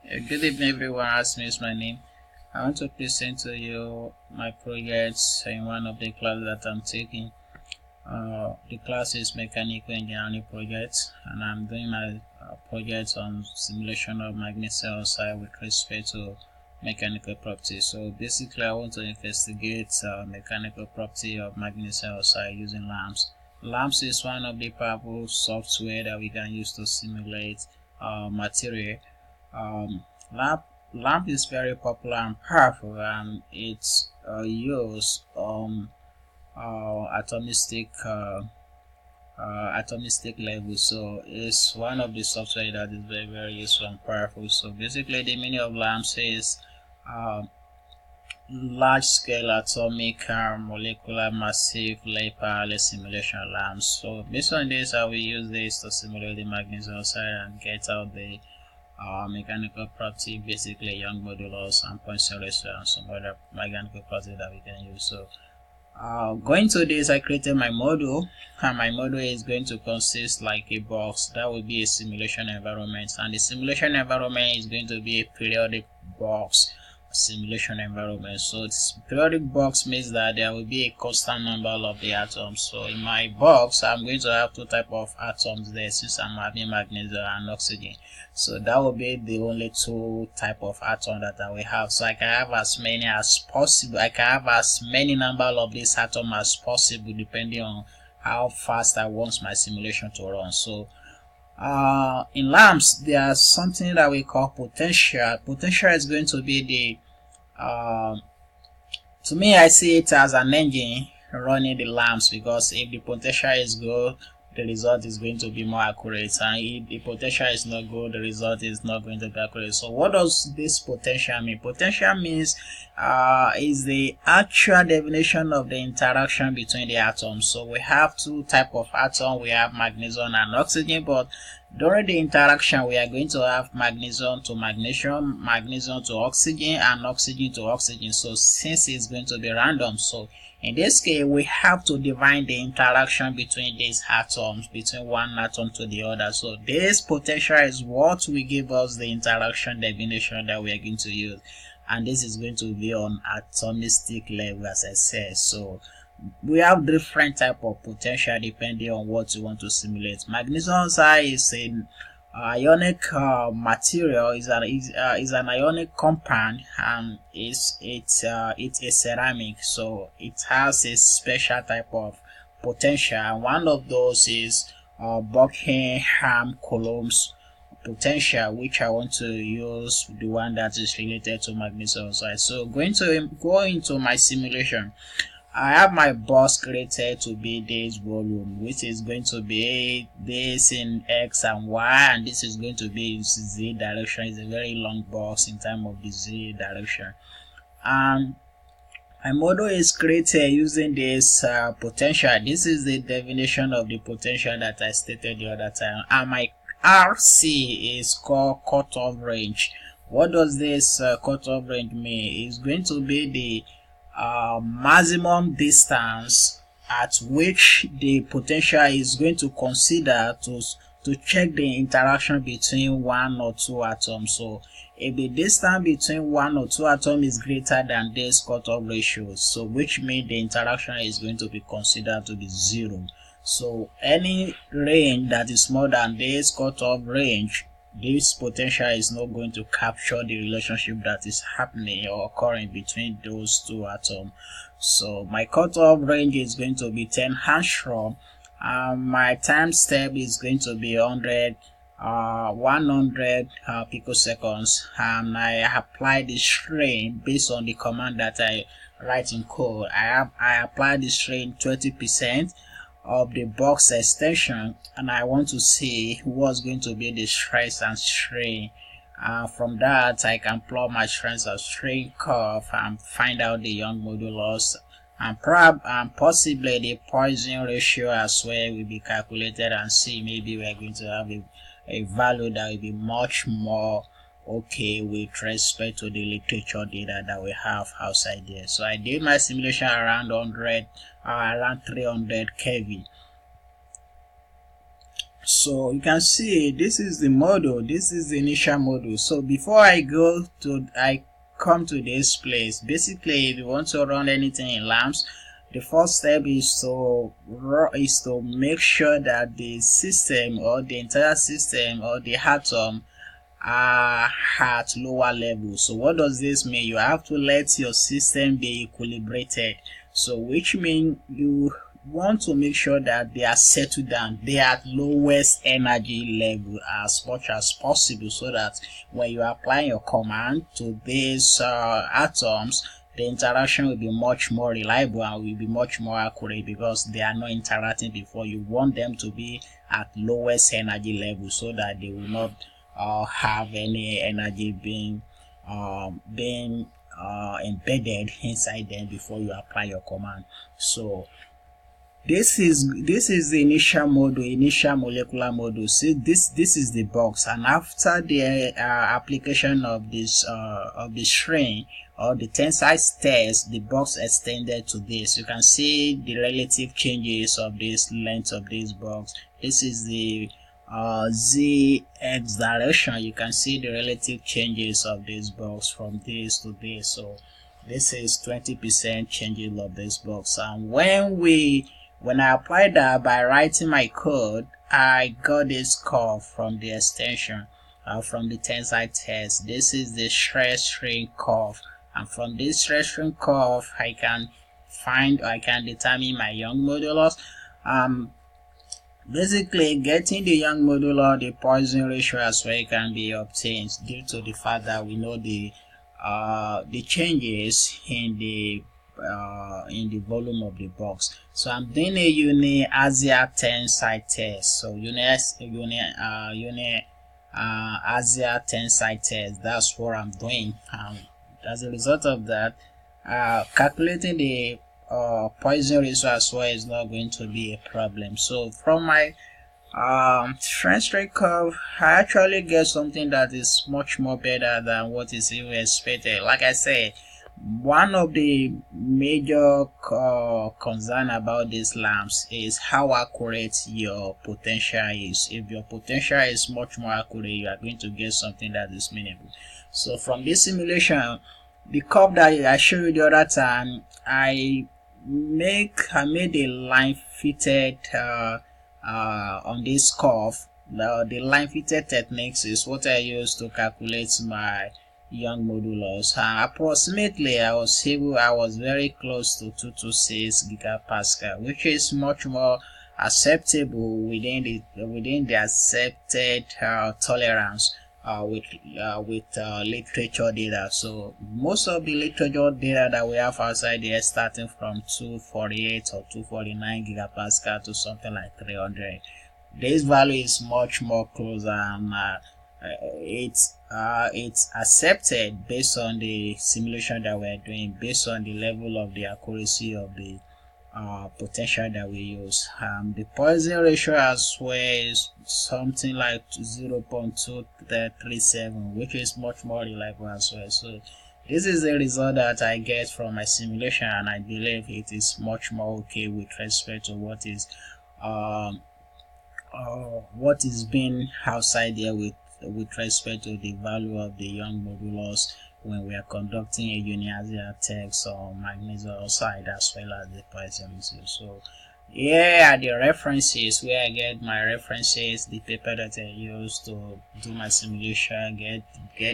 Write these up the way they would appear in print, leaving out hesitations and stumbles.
Good evening, everyone. As me is my name. I want to present to you my projects in one of the classes that I'm taking. The class is Mechanical Engineering Project, and I'm doing my project on simulation of magnetic oxide with respect to mechanical properties. So basically, I want to investigate mechanical property of magnetic oxide using Lamps. Lamps is one of the powerful software that we can use to simulate material. um, lamp lamp is very popular and powerful, and it's used atomistic atomistic level. So it's one of the software that is very useful and powerful. So basically, the meaning of lamps is uh, large scale atomic molecular massive low power simulation lamps. So based on this, I will use this to simulate the magnesium oxide and get out the mechanical property, basically Young modulus and Poisson ratio and some other mechanical property that we can use. So going to this, I created my model, and my model is going to consist like a box. That will be a simulation environment, and the simulation environment is going to be a periodic box simulation environment. So it's periodic box means that there will be a constant number of the atoms. So in my box, I'm going to have two type of atoms there, since I'm having magnesium and oxygen. So that will be the only two type of atom that I will have. So I can have as many as possible. I can have as many number of these atoms as possible, depending on how fast I want my simulation to run. So in lamps, there's something that we call potential. Potential is going to be the to me, I see it as an engine running the lamps, because if the potential is good, the result is going to be more accurate, and if the potential is not good, the result is not going to be accurate. So what does this potential mean? Potential means is the actual definition of the interaction between the atoms. So we have two type of atom. We have magnesium and oxygen, but during the interaction, we are going to have magnesium to magnesium, magnesium to oxygen, and oxygen to oxygen. So since it's going to be random, so in this case, we have to define the interaction between these atoms, between one atom to the other. So this potential is what will give us the interaction definition that we are going to use. And this is going to be on atomistic level, as I said. So we have different type of potential depending on what you want to simulate. Magnesium oxide is an ionic material, is an ionic compound, and it's a ceramic, so it has a special type of potential, and one of those is Buckingham-Coulomb's potential, which I want to use the one that is related to magnesium oxide. So going to go into my simulation. I have my box created to be this volume, which is going to be this in X and Y, and this is going to be in Z direction. It's a very long box in terms of the Z direction. And my model is created using this potential. This is the definition of the potential that I stated the other time. And my RC is called cutoff range. What does this cutoff range mean? It's going to be the maximum distance at which the potential is going to consider to check the interaction between one or two atoms. So if the distance between one or two atoms is greater than this cutoff ratio, so which means the interaction is going to be considered to be 0. So any range that is more than this cutoff range, this potential is not going to capture the relationship that is happening or occurring between those two atoms. So my cutoff range is going to be 10 angstrom. My time step is going to be 100 picoseconds, and I apply the strain based on the command that I write in code. I apply the strain 20% of the box extension, and I want to see what's going to be the stress and strain. From that, I can plot my stress and strain curve and find out the Young modulus, and possibly the Poisson ratio as well will be calculated, and see maybe we are going to have a value that will be much more okay with respect to the literature data that we have outside there. So I did my simulation around 300 kV. So you can see this is the model, this is the initial model. So before I come to this place, basically if you want to run anything in Lamps, the first step is to make sure that the system or the entire system or the atom are at lower level. So what does this mean? You have to let your system be equilibrated. So which means you want to make sure that they are settled down, they are at lowest energy level as much as possible, so that when you apply your command to these atoms, the interaction will be much more reliable and will be much more accurate, because they are not interacting before. You want them to be at lowest energy level so that they will not have any energy being embedded inside them before you apply your command. So this is the initial model, initial molecular model. See, this is the box, and after the application of this string or the tensile test, the box extended to this. You can see the relative changes of this length of this box. This is the z-x direction. You can see the relative changes of this box from this to this. So this is 20% changes of this box, and when I applied that by writing my code, I got this curve from the extension, from the tensile test. This is the stress strain curve, and from this stress strain curve, I can determine my Young modulus. Basically, getting the Young modular, the Poisson ratio as well can be obtained due to the fact that we know the changes in the volume of the box. So I'm doing a uni-Asia tensile test. So Asia tensile test. That's what I'm doing. As a result of that, calculating the Poisson ratio as well is not going to be a problem. So from my strength rate curve, I actually get something that is much more better than what is even expected. Like I said, one of the major concern about these lamps is how accurate your potential is. If your potential is much more accurate, you are going to get something that is meaningful. So from this simulation, the curve that I showed you the other time, I made a line fitted on this curve. The line fitted techniques is what I use to calculate my Young modulus. Approximately, I was very close to 226 gigapascal, which is much more acceptable within the accepted tolerance with literature data. So most of the literature data that we have outside there, starting from 248 or 249 gigapascal to something like 300. This value is much more closer, and it's accepted based on the simulation that we're doing, based on the level of the accuracy of the potential that we use. The Poisson ratio as well is something like 0.237, which is much more reliable as well. So this is the result that I get from my simulation, and I believe it is much more okay with respect to what is being outside there with respect to the value of the Young modulus when we are conducting a uni-Asia test on magnesium oxide as well as the Poisson ratio. So here are the references where I get my references, the paper that I use to do my simulation, get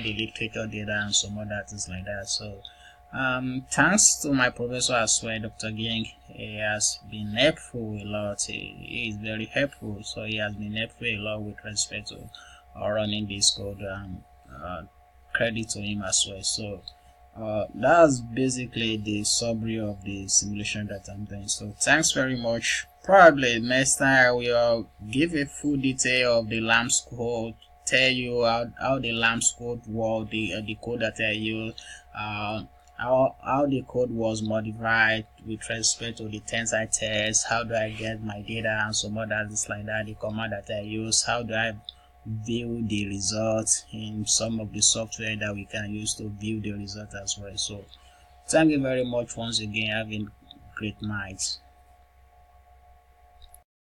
the literature data and some other things like that. So thanks to my professor as well, Dr. Ging. He has been helpful a lot. He is very helpful, so he has been helpful a lot with respect to running this code, and credit to him as well. So that's basically the summary of the simulation that I'm doing. So thanks very much. Probably next time I will give a full detail of the Lamps code, tell you how the Lamps code works, the code that I use, how the code was modified with respect to the tensile test, how do I get my data and some other things like that, the command that I use, how do I view the results in some of the software that we can use to view the result as well. So thank you very much once again. Have a great night.